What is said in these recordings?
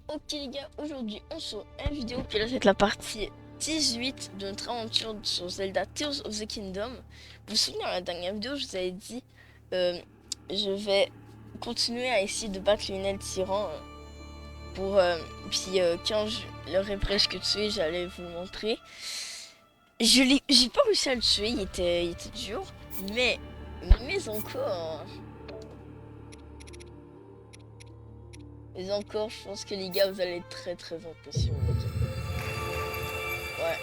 Ok les gars, aujourd'hui on se retrouve une vidéo qui est là, c'est la partie 18 de notre aventure sur Zelda Tears of the Kingdom. Vous vous souvenez, dans la dernière vidéo, je vous avais dit euh, je vais continuer à essayer de battre Lunel Tyran pour quand je l'aurai presque tué, j'allais vous le montrer. J'ai pas réussi à le tuer, il était dur, mais encore. Mais encore, je pense que les gars, vous allez être très impressionnés. Ouais.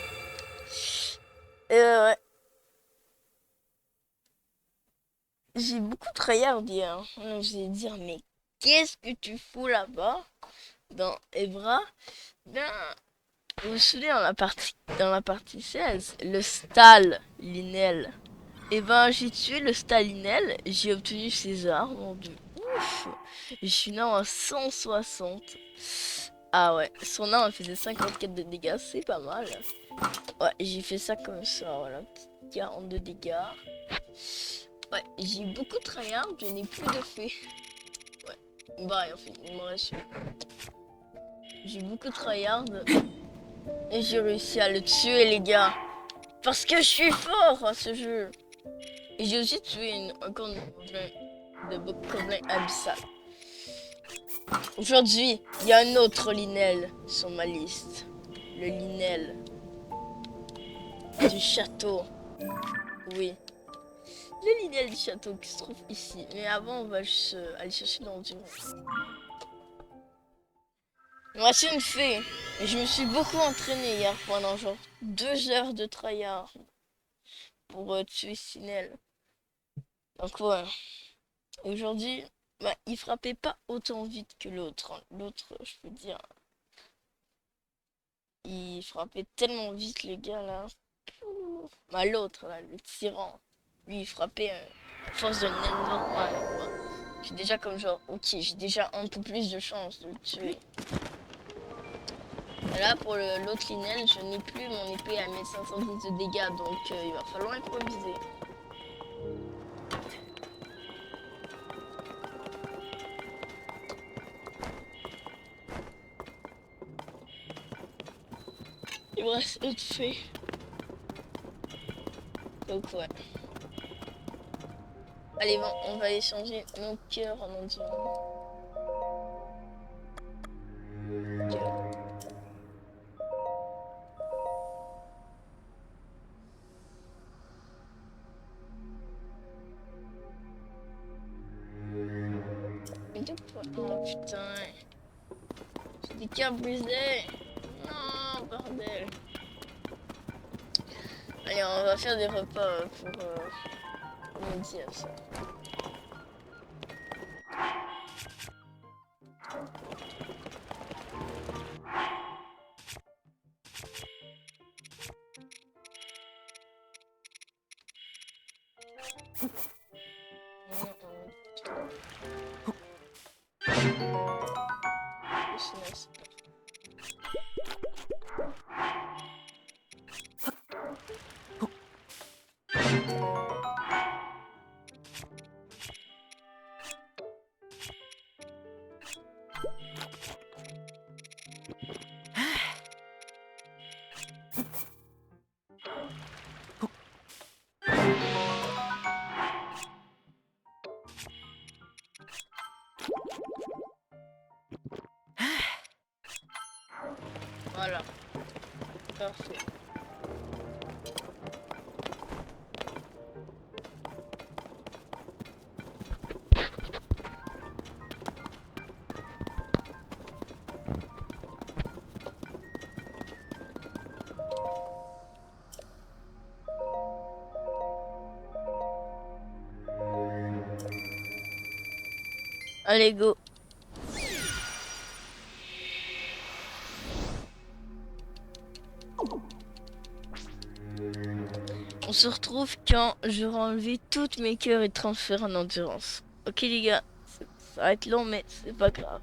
Ouais. J'ai beaucoup tryhardé, hein. Vous allez dire, mais qu'est-ce que tu fous là-bas dans Ebra? Ben, vous vous souvenez dans la partie 16, le Stalinel. Et ben, j'ai tué le Stalinel, j'ai obtenu ses armes de ouf. Je suis là en 160. Ah ouais, son arme faisait 54 de dégâts, c'est pas mal. Ouais, j'ai fait ça comme ça, voilà, 42 dégâts. Ouais, j'ai beaucoup tryhard, je n'ai plus de fée. Ouais, bah en fait, il me reste. J'ai beaucoup tryhard et j'ai réussi à le tuer, les gars. Parce que je suis fort à ce jeu. Et j'ai aussi tué un gobelin de gobelin abyssal. Aujourd'hui, il y a un autre Linel sur ma liste. Le Linel du château. Oui. Le Linel du château qui se trouve ici. Mais avant, on va juste aller chercher l'endurance. Moi, c'est une fée. Et je me suis beaucoup entraîné hier pendant genre 2 heures de tryhard pour tuer Sinel. Donc ouais. Aujourd'hui, bah, il frappait pas autant vite que l'autre, hein. L'autre, je peux dire, il frappait tellement vite le gars là. Bah, l'autre là, le tyran, lui il frappait à force de naine normale, quoi. J'ai déjà comme genre, ok, j'ai déjà un peu plus de chance de le tuer. Et là pour l'autre Linel, je n'ai plus mon épée à 1510 de dégâts, donc il va falloir improviser. Il me reste une fée. Donc ouais. Allez, bon, on va échanger mon cœur en endurance. Mais deux points. Oh putain. J'ai des cœurs brisés. Non, bordel. Allez, on va faire des repas pour midi à ça. Voilà, parfait. Allez, go. On se retrouve quand j'aurai enlevé toutes mes cœurs et transfert en endurance. Ok les gars, ça va être long mais c'est pas grave.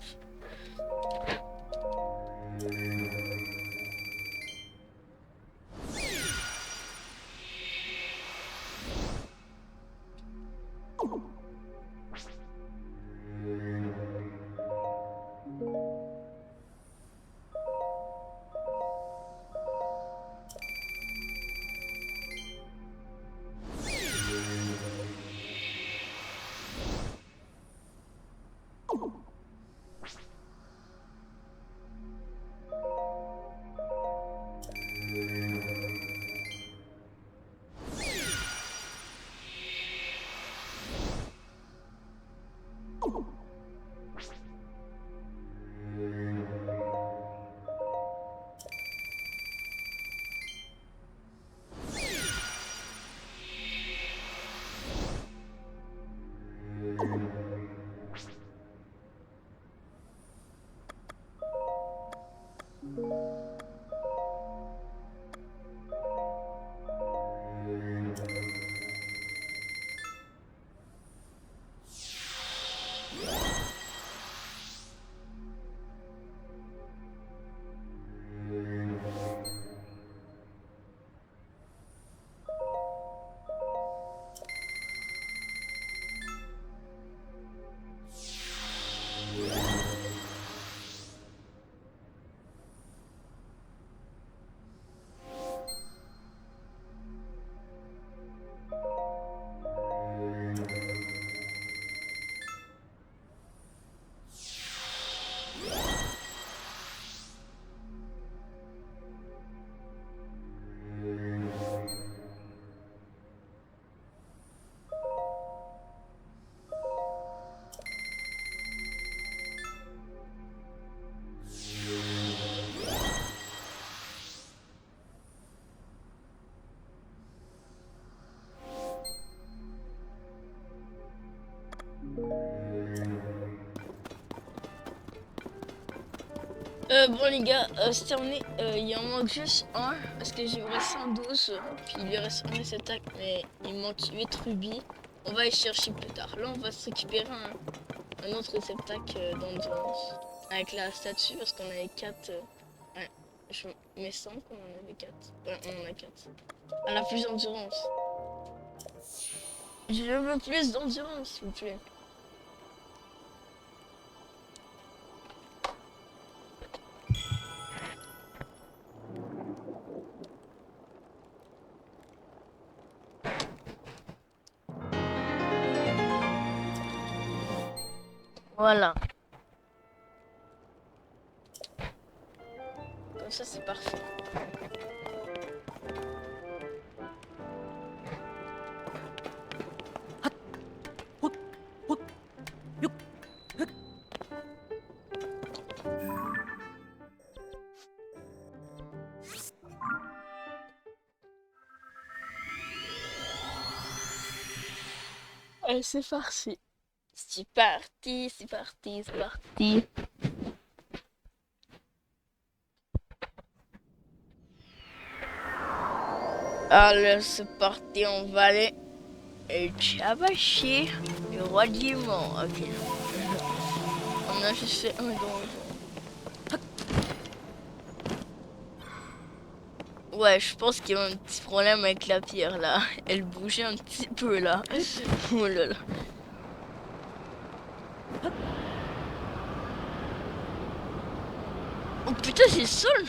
Bon les gars, c'est terminé. Il en manque juste un parce que j'ai reste 112. Puis il lui reste un attaque, mais il manque 8 rubis. On va y chercher plus tard. Là, on va se récupérer un autre réceptacle d'endurance avec la statue parce qu'on avait 4. Ouais, je me semble qu'on en avait 4. Ouais, on en a 4. Elle a plus d'endurance. Je veux plus d'endurance, s'il vous plaît. Voilà. Comme ça, c'est parfait. Allez, c'est farci. C'est parti, c'est parti, c'est parti. Allez, c'est parti, on va aller Chabachi, le roi diamant. Ok. On a juste fait un donjon. Ouais, je pense qu'il y a un petit problème avec la pierre là. Elle bougeait un petit peu là. Oh là là. Oh putain, c'est Sol.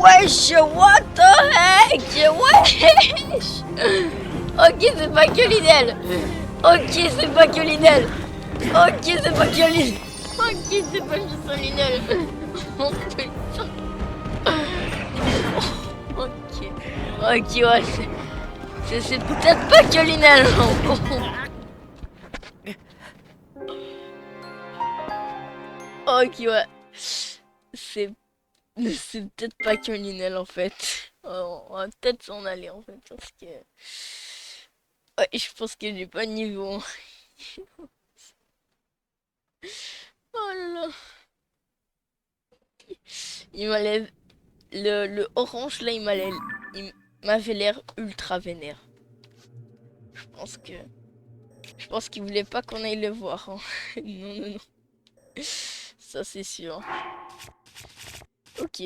Wesh, what the heck? Wesh. Ok, c'est pas que Lidl. Ok, c'est pas que Lidl. Ok, c'est pas que Lidl. Ok, c'est pas juste un Lidl. Oh putain. Ok. Ok, ouais, c'est peut-être pas que Lidl. Ok, ouais. C'est peut-être pas que Linel en fait. On va peut-être s'en aller en fait parce que ouais, je pense que j'ai pas de niveau. Oh là là. Il m'allait le orange là, il m'avait l'air ultra vénère. Je pense que qu'il voulait pas qu'on aille le voir. Hein. Non non non. Ça c'est sûr. Ok.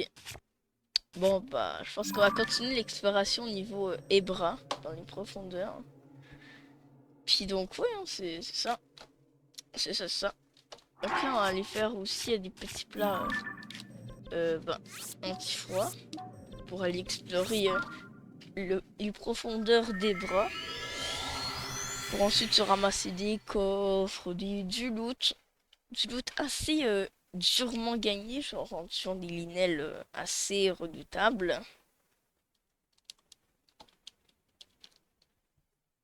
Bon bah je pense qu'on va continuer l'exploration au niveau Ebra dans les profondeurs. Puis donc ouais, hein, c'est ça. C'est ça. Après, on va aller faire aussi des petits plats ben, anti-froid pour aller explorer les profondeurs des bras. Pour ensuite se ramasser des coffres, du loot. Du loot assez durement gagné, genre en tuant des linelles assez redoutables.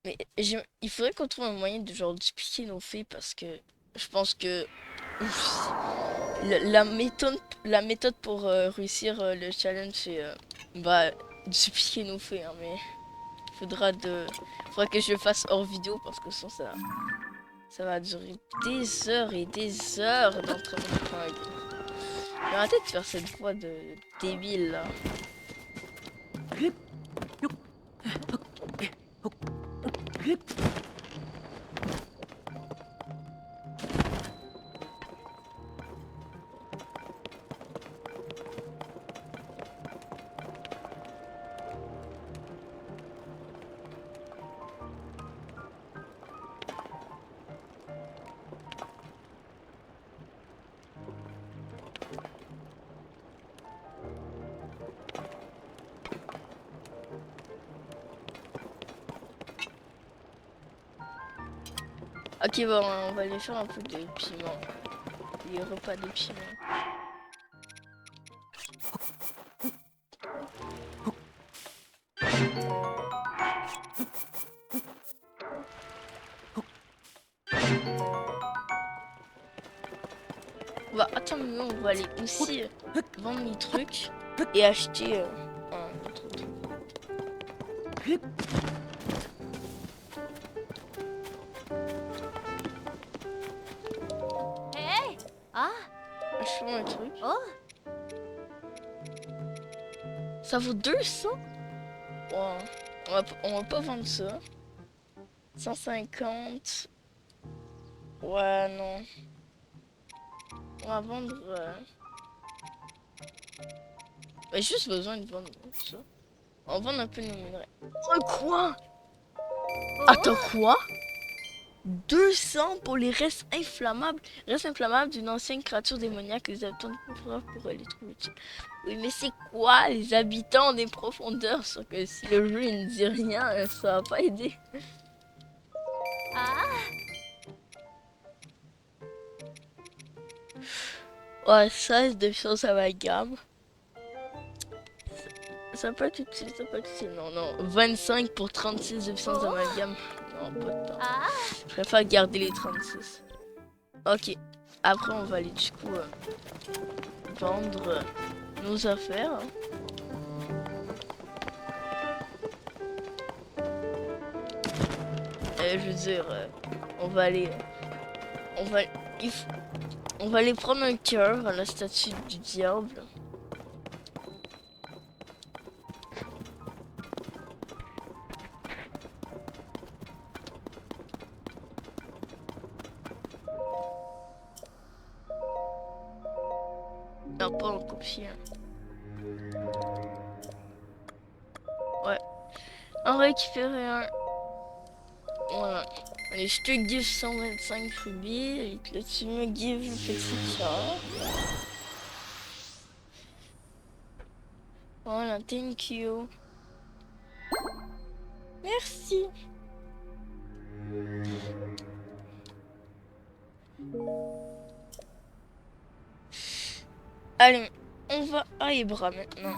Mais il faudrait qu'on trouve un moyen de genre dupliquer nos faits parce que je pense que la méthode pour réussir le challenge c'est bah dupliquer nos faits hein, mais faudra que je le fasse hors vidéo parce que sinon ça va durer des heures et des heures d'entraînement. J'ai arrêté de faire cette voix de débile là. Ok bon, on va aller faire un peu de piment. Les repas de piment. Bah attends, mais on va aller aussi vendre mes trucs et acheter un autre truc. Hey! Ah! Achetons un truc. Oh! Ça vaut 200? Wow. On va pas vendre ça. 150. Ouais, non. On va vendre... J'ai juste besoin de vendre ça. On va vendre un peu nos minerais. Oh, quoi? Attends, quoi? 200 pour les restes inflammables. Restes inflammables d'une ancienne créature démoniaque. Les habitants des profondeurs pourraient les trouver utiles. Oui, mais c'est quoi les habitants des profondeurs? Sauf que si le jeu il ne dit rien, ça va pas aider. Ah! Ouais, 16 de puissance amalgame. Ça peut être utile, ça peut être utile. Non, non. 25 pour 36 de puissance amalgame. Non, pas de temps. Ah! Je préfère garder les 36. Ok. Après, on va aller du coup vendre nos affaires. Je veux dire, on va aller... On va... On va aller prendre un cœur à la statue du diable. Non, pas en copier. Ouais. En récupérer un. Voilà. Allez, je te give 125 rubis et que tu me give le petit cœur. Voilà, thank you. Merci. Allez, on va à Ebra maintenant.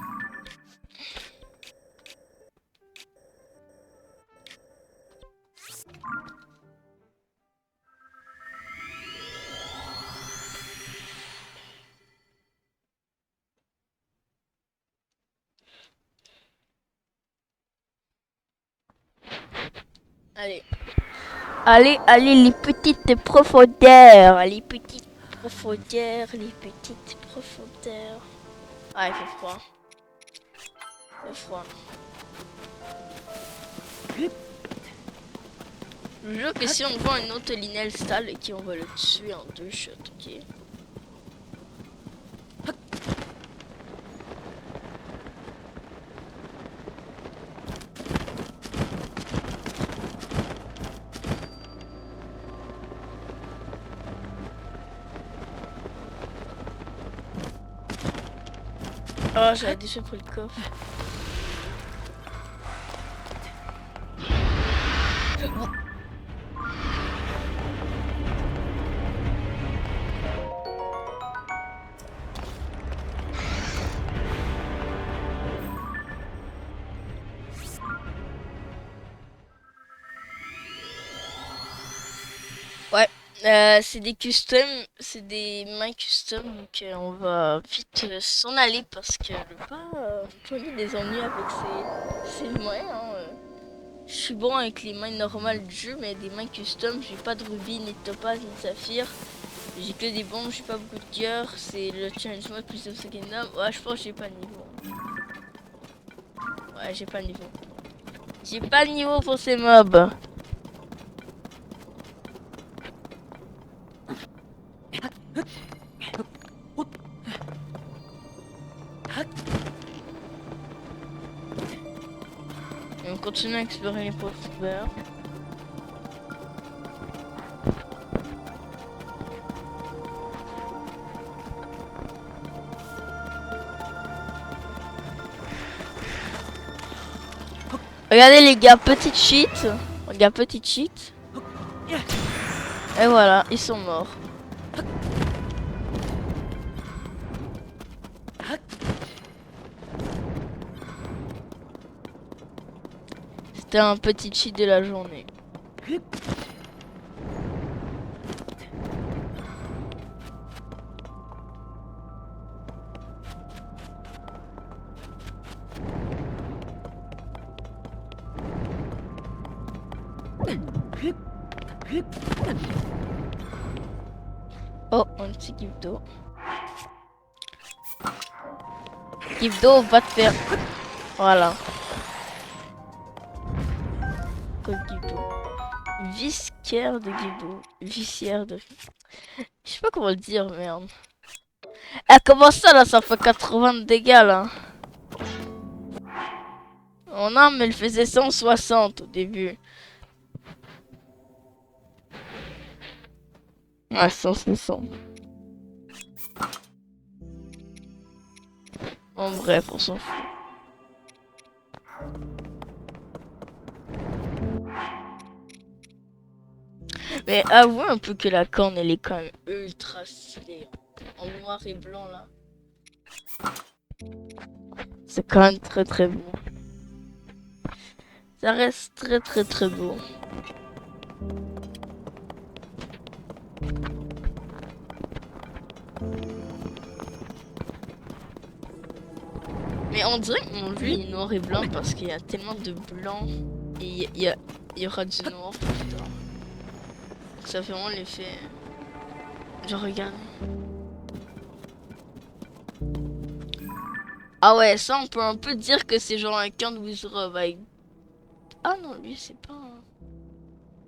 Allez. Allez, les petites profondeurs. Les petites profondeurs, les petites profondeurs. Ah, il fait froid. Il fait froid. Je jure que si on voit un autre Linel Stal et qu'on va le tuer en 2 shots, ok? Oh, j'avais déjà pris le coffre. Ouais, c'est des custom, c'est des mains custom, donc on va vite s'en aller parce que le pas pogner des ennuis avec ces mains. Hein, Je suis bon avec les mains normales du jeu, mais des mains custom, j'ai pas de rubis, ni de topaz, ni de saphir. J'ai que des bombes, j'ai pas beaucoup de cœur. C'est le challenge mode plus of the Kingdom. Ouais, je pense que j'ai pas de niveau. Ouais, j'ai pas de niveau. J'ai pas de niveau pour ces mobs. Et on continue à explorer les postes ouverts. Regardez les gars, petite cheat. Regarde, petite cheat. Et voilà, ils sont morts. C'était un petit cheat de la journée. Oh, un petit gift d'eau. Gift d'eau va te faire. Voilà. Code gift d'eau. Visquaire de gift d'eau. Vissière de. Je sais pas comment le dire, merde. Ah, comment ça là, ça fait 80 de dégâts là. Mon arme, elle faisait 160 au début. Ouais, 160. En bref, on s'en fout. Mais avouez un peu que la corne, elle est quand même ultra stylée. En noir et blanc là. C'est quand même très très beau. Ça reste très très très beau. Mais on dirait que mon jeu est noir et blanc parce qu'il y a tellement de blanc et il y aura du noir plus tard. Ça fait vraiment l'effet. Je regarde. Ah ouais, ça on peut un peu dire que c'est genre un camp de Wizrobe avec... Ah non, lui c'est pas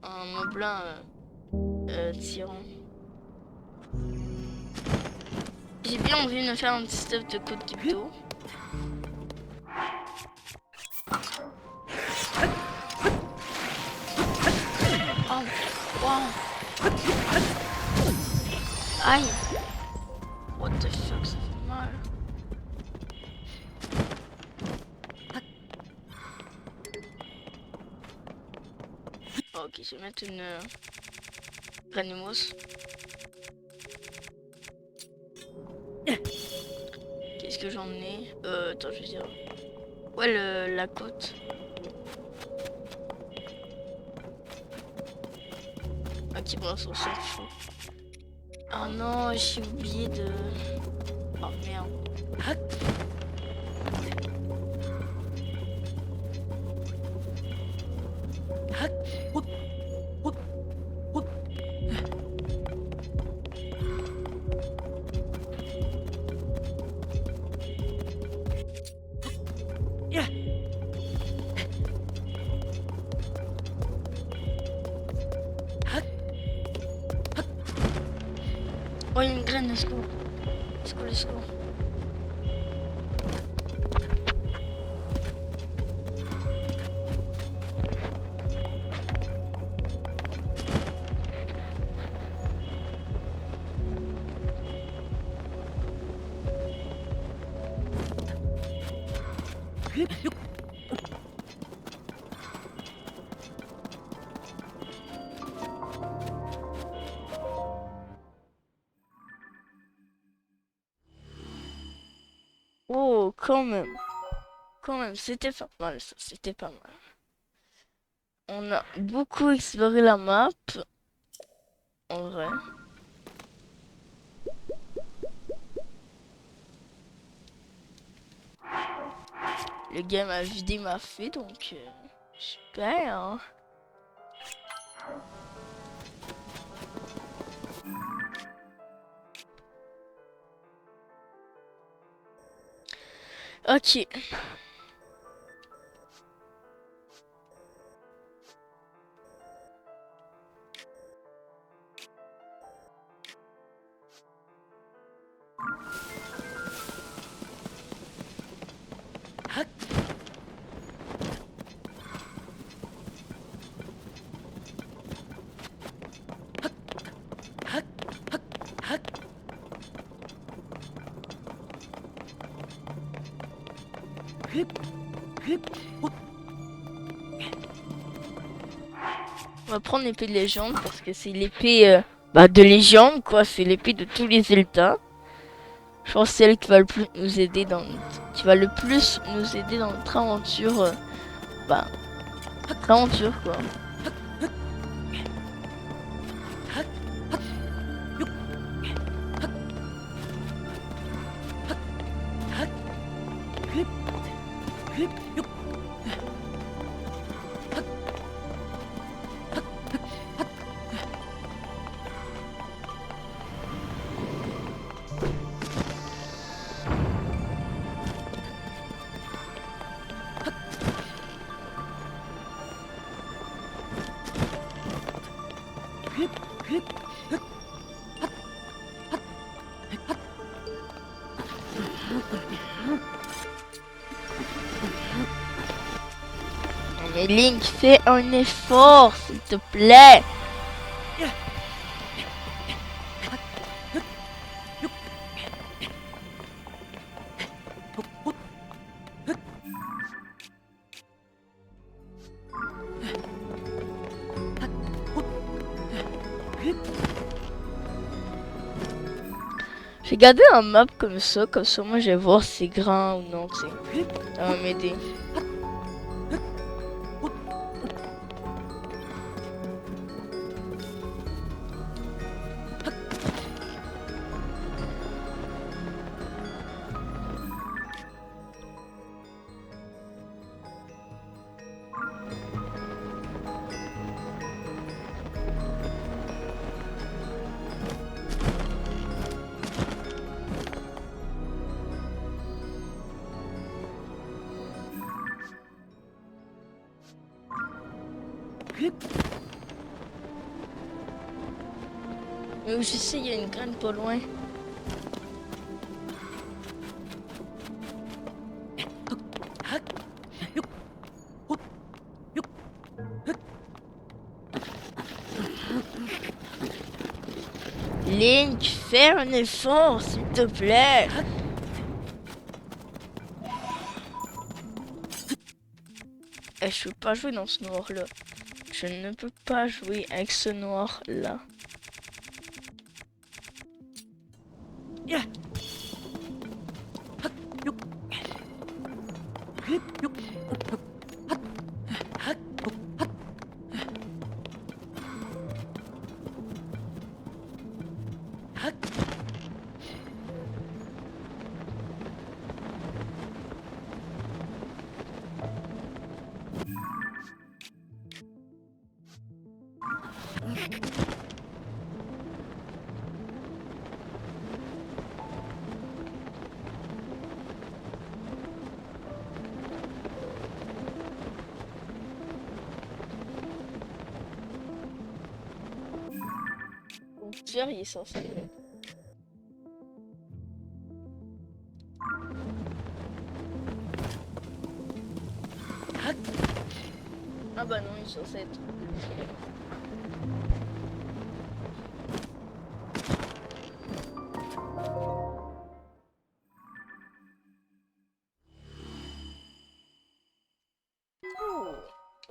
un moblin tyran. J'ai bien envie de me faire un petit stuff de code crypto. Oh, wow. Aïe. What the fuck, ça fait mal. Ok, je vais mettre une Ranimos. Qu'est-ce que j'en ai? Attends, je vais dire. Ouais, la côte. Ok, bon, on s'en fout. Oh non, j'ai oublié de... Oh merde. Oh, il y a une graine, let's go. Let's go, let's go. Oh, quand même. Quand même, c'était pas mal ça, c'était pas mal. On a beaucoup exploré la map, en vrai. Le game a vidé ma fée, donc super. Hein. Ok. On va prendre l'épée de légende parce que c'est l'épée de légende quoi, c'est l'épée de tous les Zelda. Je pense que c'est elle qui va le plus nous aider dans notre aventure notre aventure quoi. Mais Link, fais un effort s'il te plaît. J'ai gardé un map comme ça moi je vais voir si c'est grand ou non, tu sais. Ça va m'aider. Mais où je sais, il y a une graine pas loin. Link, fais un effort, s'il te plaît. Je peux pas jouer dans ce noir-là. Je ne peux pas jouer avec ce noir-là. Tiens, il est censé. Ah bah non, il est censé être.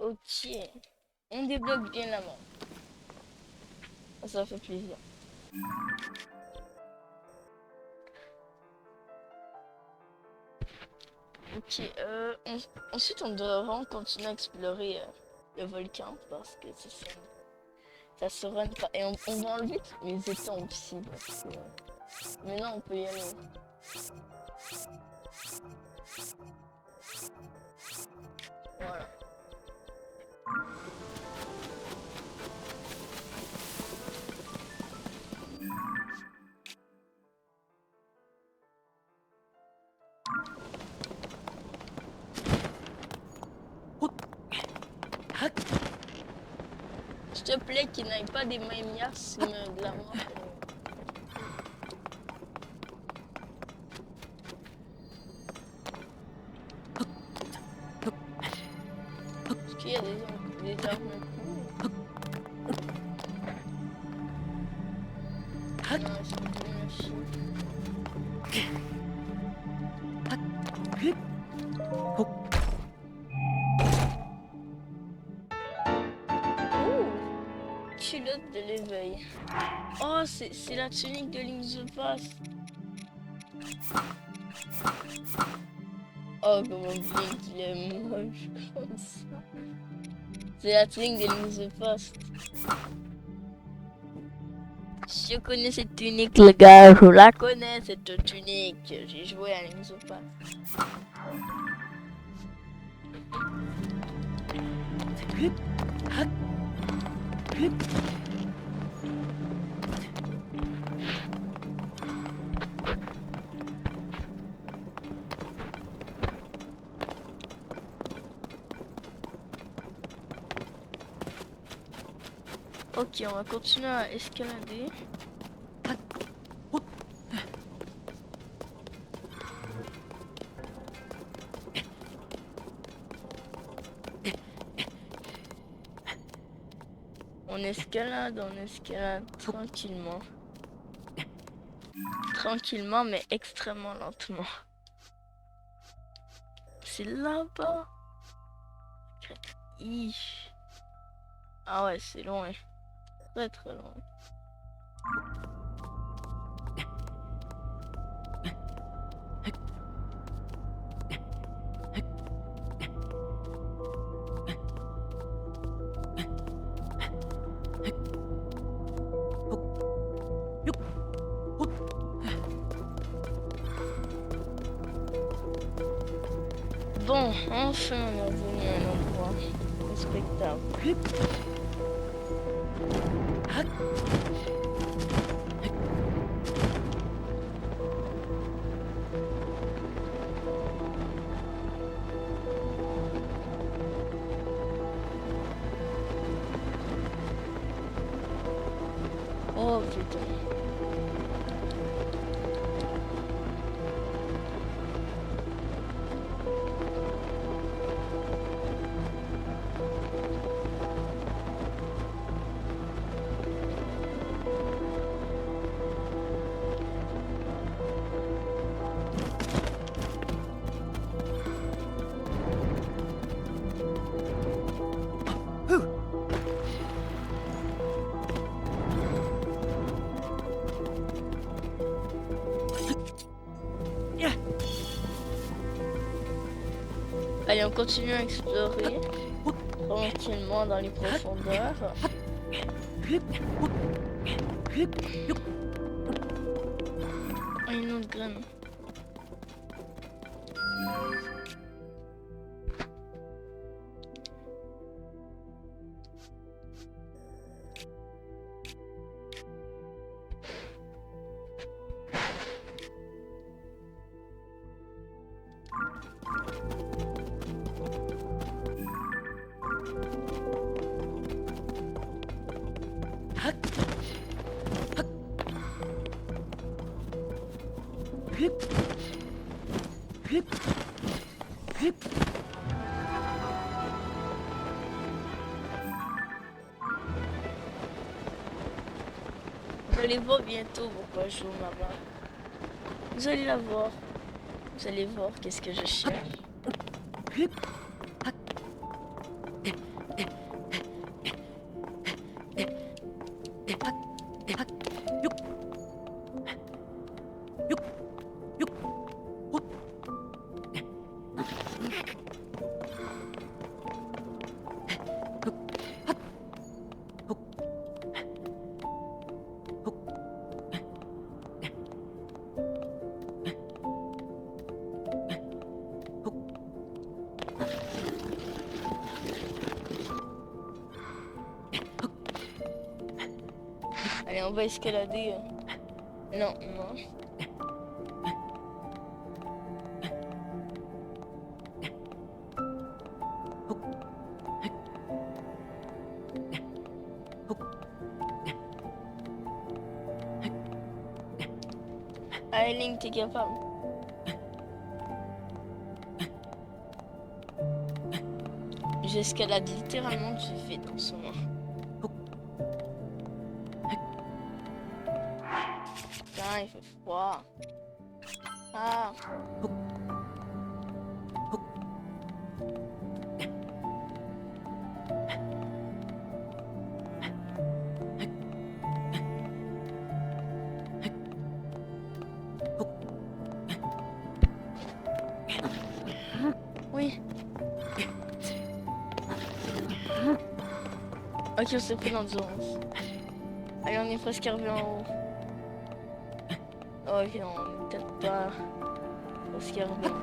Ok. On débloque bien la main. Ça fait plaisir. Ok. Ensuite, on devrait vraiment continuer à explorer le volcan parce que ça se run pas. Et on va enlever tous les étangs aussi parce que maintenant on peut y aller. Voilà. S'il te plaît, qu'il n'aille pas des miasmes de la mort. Est-ce qu'il y a des armes cool? Non, c'est pas une machine. Culotte de l'éveil. Oh, c'est la tunique de Link the Past. Oh, comment Blink il est moche comme ça. C'est la tunique de Link the Past. Je connais cette tunique, les gars. Je la connais, cette tunique. J'ai joué à Link the Past. Ok, on va continuer à escalader. On escalade tranquillement. Tranquillement, mais extrêmement lentement. C'est là-bas. Ah ouais, c'est loin. Très très loin. Bon, enfin on est revenu à un endroit respectable. Oh putain. Allez, on continue à explorer tranquillement dans les profondeurs. Oh, une autre graine. Vous allez voir bientôt pourquoi je joue là-bas. Vous allez la voir. Vous allez voir qu'est-ce que je cherche. Allez, on va escalader. Non, non. Allez, Link, t'es capable. J'escalade littéralement du vide en ce moment. Putain, il fait froid. Ah. Oui. Ok, on s'est pris l'endurance. Allez, on est presque arrivé en haut. Oh, ok, non, on est peut-être pas presque arrivé.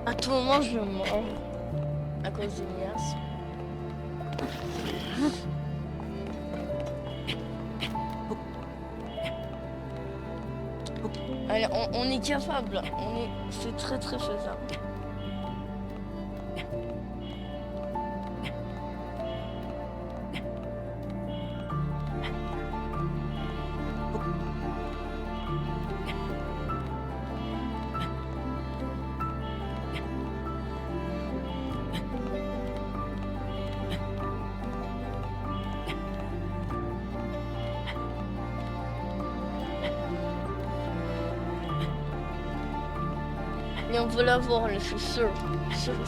À tout moment, je meurs à cause des glaces. Allez, on est capable. C'est très très faisable. Et on veut l'avoir, je suis sûr et certain.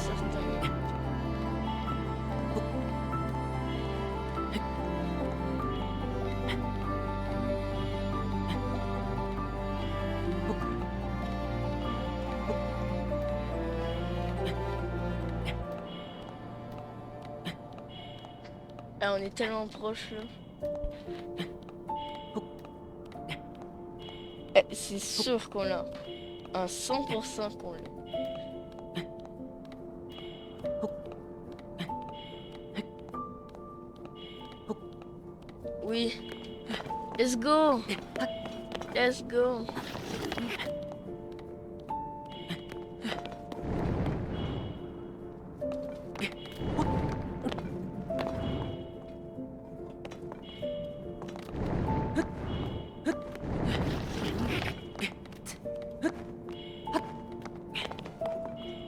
Ah, on est tellement proche là. C'est sûr qu'on l'a. Un 100% qu'on l'a. Oui. Let's go. Let's go.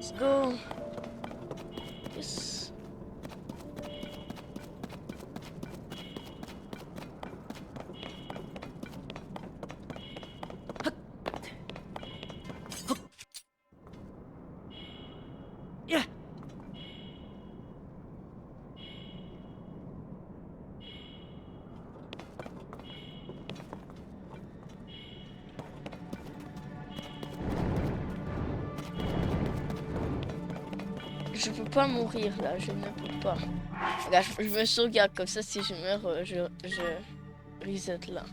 Let's go. Yes. Je peux pas mourir là, je ne peux pas. Regarde, je me sauvegarde comme ça, si je meurs, je reset là.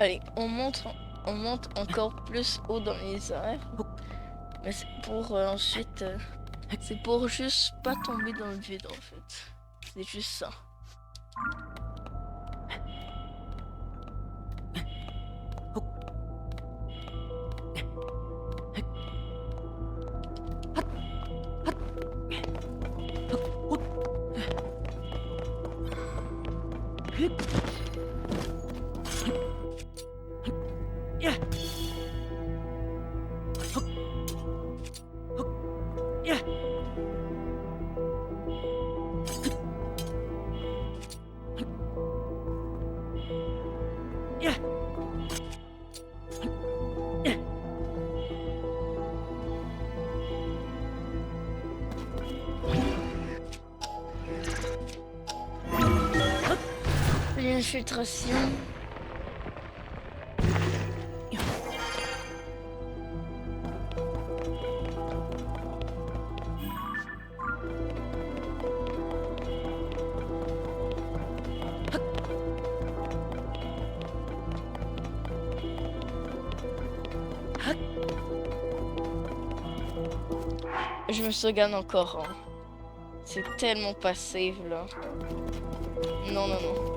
Allez, on monte encore plus haut dans les airs. Mais c'est pour ensuite... c'est pour juste pas tomber dans le vide en fait. C'est juste ça. L'infiltration. Je me sauvegarde encore. Hein. C'est tellement pas safe là. Non, non, non.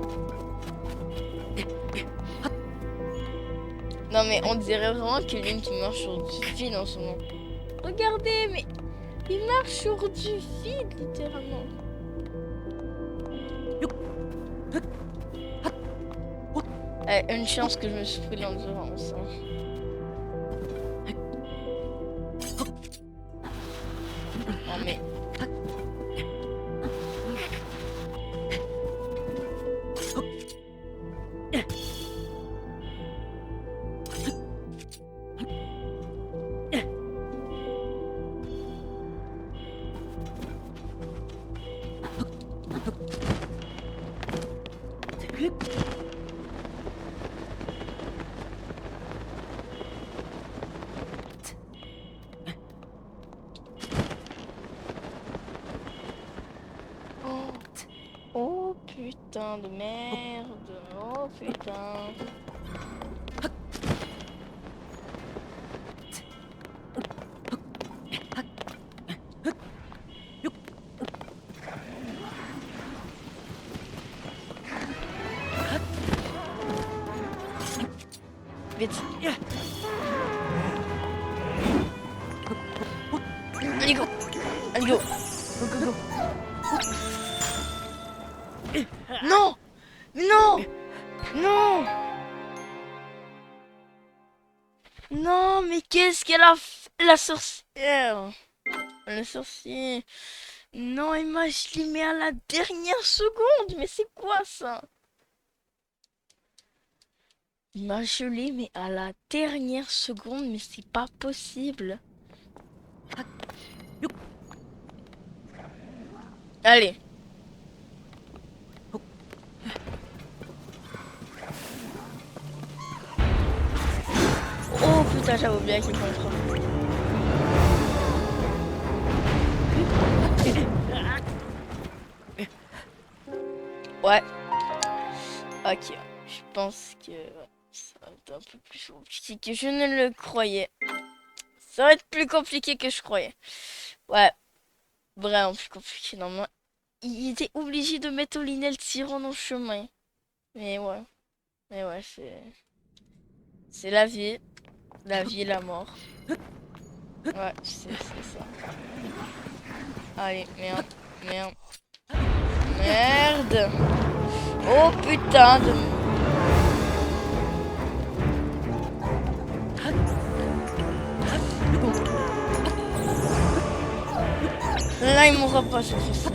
Non mais on dirait vraiment que Link marche sur du vide en ce moment. Regardez, mais il marche sur du vide littéralement. Une chance que je me suis pris l'endurance. Hein. Non mais... Oh putain de merde. Oh putain. Vite. Allez go. Allez go. Go go go. Non. Mais non. Non. Non, mais qu'est-ce qu'elle a fait, la sorcière? Le sorcier. Non, Emma, je l'ai mis à la dernière seconde. Mais c'est quoi ça? Il m'a gelé, mais à la dernière seconde, mais c'est pas possible. Allez. Oh putain, j'avais oublié qu'il contre. Ouais. Ok. Je pense que ça va être un peu plus compliqué que je ne le croyais. Ça va être plus compliqué que je croyais. Ouais. Vraiment plus compliqué. Normalement, il était obligé de mettre Olinet le tyran dans le chemin. Mais ouais. Mais ouais, c'est... C'est la vie. La vie et la mort. Ouais, c'est ça. Allez, merde, merde, merde. Oh putain de... Là, il mourra pas cette fois-ci.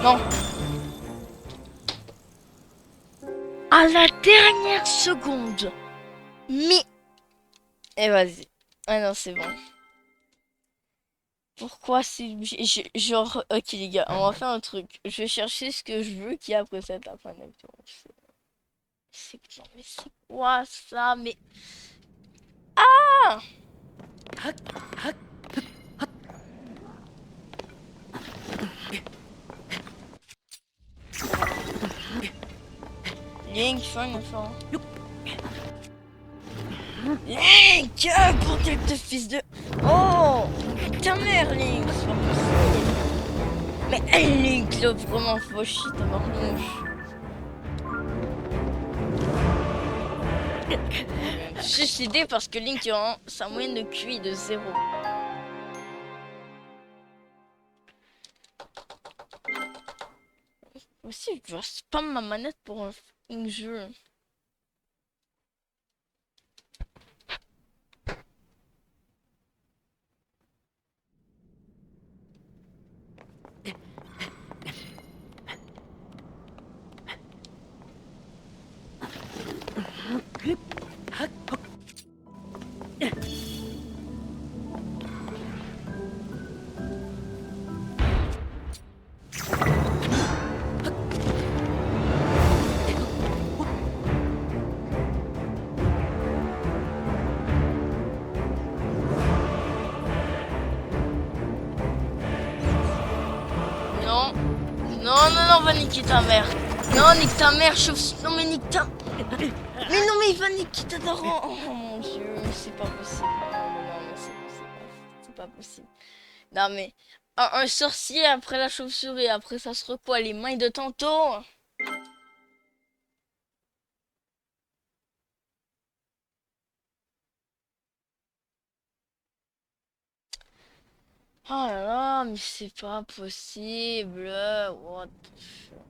Non. À la dernière seconde. Mais... Eh vas-y. Ah non, c'est bon. Pourquoi c'est... Genre... Ok les gars, on va faire un truc. Je vais chercher ce que je veux qui est après cette la fin de l'avion. Non, mais c'est quoi ça? Mais... Ah! Link, fin enfin. Link! Bordel de fils de... Oh! Ta mère, Link! C'est pas possible! Mais Link, là, vraiment fauchi, ta marmouche. Suicidé parce que Link a sa moyenne de QI de 0. Aussi, je dois spam ma manette pour un fucking jeu. Non. Non, non, non, va niquer ta mère. Non, nique ta mère, chauve... Non, mais nique ta... Mais non, mais il va niquer ta daron. Oh mon dieu, c'est pas possible. Non, mais non, mais c'est pas possible. Non, mais... Un sorcier après la chauve-souris, après ça sera quoi? Les mains de tantôt? Oh là là, mais c'est pas possible. What the fuck?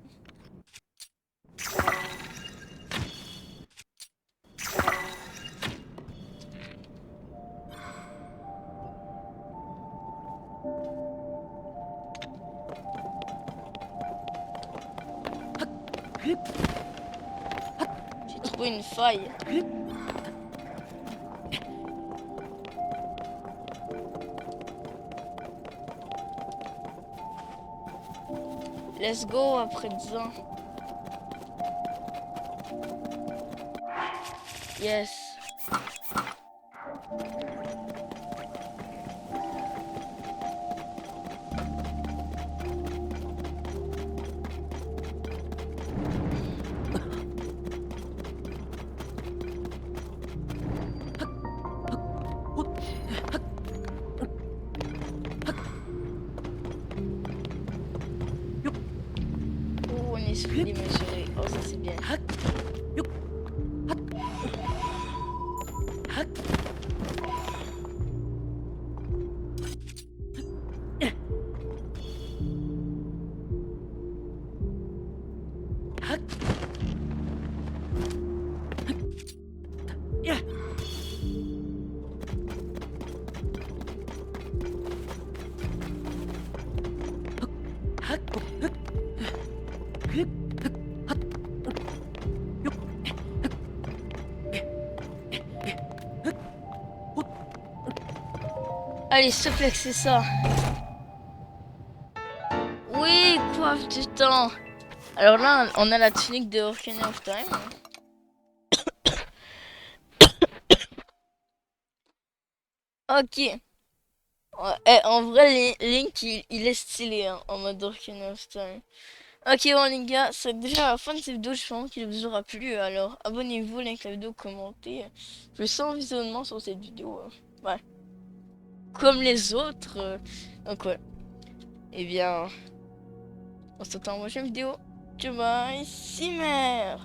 J'ai trouvé une faille. Let's go après 10 ans. Yes. Oh, on est esprit démesuré. Oh, ça c'est bien. Allez, s'il te plaît, que c'est ça. Oui, coiffe du temps. Alors là, on a la tunique de Ocarina of Time. Ok. Ouais, en vrai, Link, il est stylé hein, en mode Ocarina of Time. Ok, bon les gars, c'est déjà la fin de cette vidéo. J'espère qu'il vous aura plu. Alors, abonnez-vous, likez la vidéo, commentez. Je fais 100 visionnements sur cette vidéo. Ouais. comme les autres. Donc ouais. Eh bien, on se retrouve dans la prochaine vidéo. Ciao, bye, Cimer.